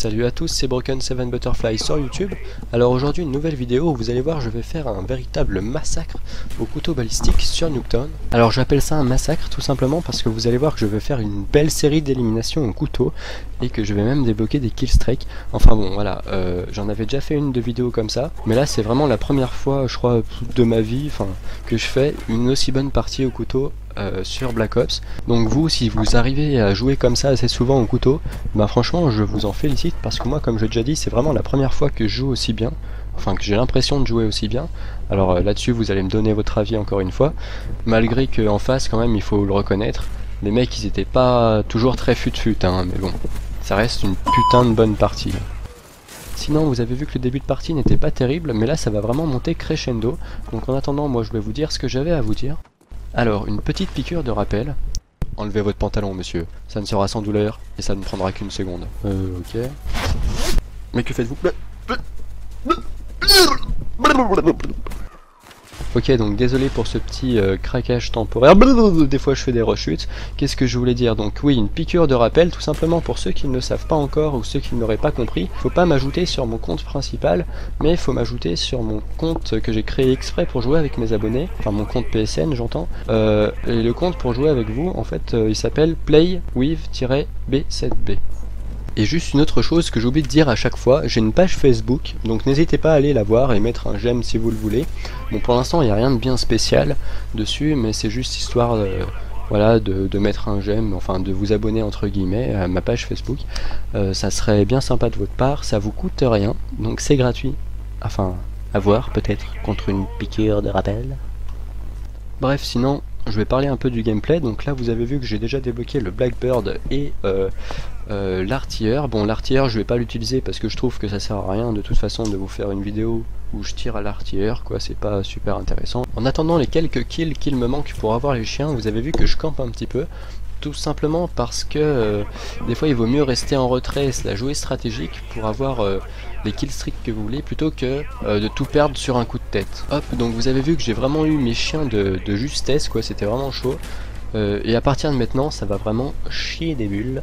Salut à tous, c'est Broken7 Butterfly sur YouTube. Alors aujourd'hui une nouvelle vidéo où vous allez voir je vais faire un véritable massacre au couteau balistique sur Nuketown. Alors j'appelle ça un massacre tout simplement parce que vous allez voir que je vais faire une belle série d'éliminations au couteau et que je vais même débloquer des killstreaks. Enfin bon voilà, j'en avais déjà fait une de vidéo comme ça, mais là c'est vraiment la première fois je crois de ma vie que je fais une aussi bonne partie au couteau sur Black Ops. Donc vous, si vous arrivez à jouer comme ça assez souvent au couteau, bah franchement je vous en félicite parce que moi comme j'ai déjà dit c'est vraiment la première fois que je joue aussi bien, enfin que j'ai l'impression de jouer aussi bien. Alors là-dessus vous allez me donner votre avis encore une fois, malgré qu'en face quand même il faut le reconnaître, les mecs ils étaient pas toujours très fut-fut hein, mais bon, ça reste une putain de bonne partie. Sinon vous avez vu que le début de partie n'était pas terrible, mais là ça va vraiment monter crescendo, donc en attendant moi je vais vous dire ce que j'avais à vous dire. Alors, une petite piqûre de rappel. Enlevez votre pantalon, monsieur. Ça ne sera sans douleur et ça ne prendra qu'une seconde. Ok. Mais que faites-vous? Ok, donc désolé pour ce petit craquage temporaire. Des fois je fais des rechutes. Qu'est-ce que je voulais dire? Donc oui, une piqûre de rappel, tout simplement pour ceux qui ne le savent pas encore ou ceux qui n'auraient pas compris. Faut pas m'ajouter sur mon compte principal, mais il faut m'ajouter sur mon compte que j'ai créé exprès pour jouer avec mes abonnés. Enfin mon compte PSN j'entends. Et le compte pour jouer avec vous, en fait, il s'appelle playwith-b7b. Et juste une autre chose que j'oublie de dire à chaque fois, j'ai une page Facebook, donc n'hésitez pas à aller la voir et mettre un j'aime si vous le voulez. Bon pour l'instant il n'y a rien de bien spécial dessus, mais c'est juste histoire voilà, de mettre un j'aime, enfin de vous abonner entre guillemets à ma page Facebook. Ça serait bien sympa de votre part, ça vous coûte rien, donc c'est gratuit. Enfin, à voir peut-être contre une piqûre de rappel. Bref, sinon je vais parler un peu du gameplay. Donc là vous avez vu que j'ai déjà débloqué le Blackbird et l'artilleur. Bon, l'artilleur je vais pas l'utiliser parce que je trouve que ça sert à rien de toute façon de vous faire une vidéo où je tire à l'artilleur, quoi, c'est pas super intéressant. En attendant les quelques kills qu'il me manque pour avoir les chiens, vous avez vu que je campe un petit peu. Tout simplement parce que des fois il vaut mieux rester en retrait, c'est la jouer stratégique pour avoir les killstreaks que vous voulez plutôt que de tout perdre sur un coup de tête. Hop, donc vous avez vu que j'ai vraiment eu mes chiens de justesse, quoi, c'était vraiment chaud. Et à partir de maintenant ça va vraiment chier des bulles.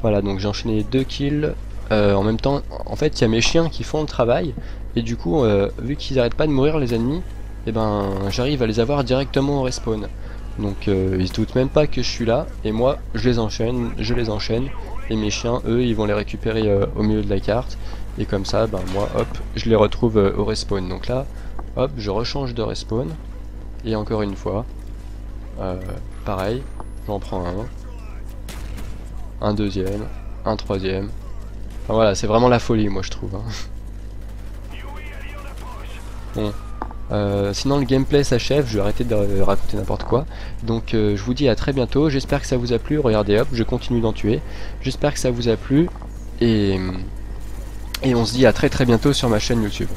Voilà, donc j'ai enchaîné 2 kills en même temps. En fait il y a mes chiens qui font le travail et du coup vu qu'ils arrêtent pas de mourir les ennemis, et ben j'arrive à les avoir directement au respawn. Donc ils se doutent même pas que je suis là et moi je les enchaîne et mes chiens eux ils vont les récupérer au milieu de la carte et comme ça ben moi hop je les retrouve au respawn. Donc là hop je rechange de respawn et encore une fois pareil, j'en prends un deuxième, un troisième. Enfin voilà, c'est vraiment la folie moi je trouve hein. Bon. Sinon le gameplay s'achève, je vais arrêter de raconter n'importe quoi. Donc je vous dis à très bientôt, j'espère que ça vous a plu. Regardez hop, je continue d'en tuer. J'espère que ça vous a plu et on se dit à très bientôt sur ma chaîne YouTube.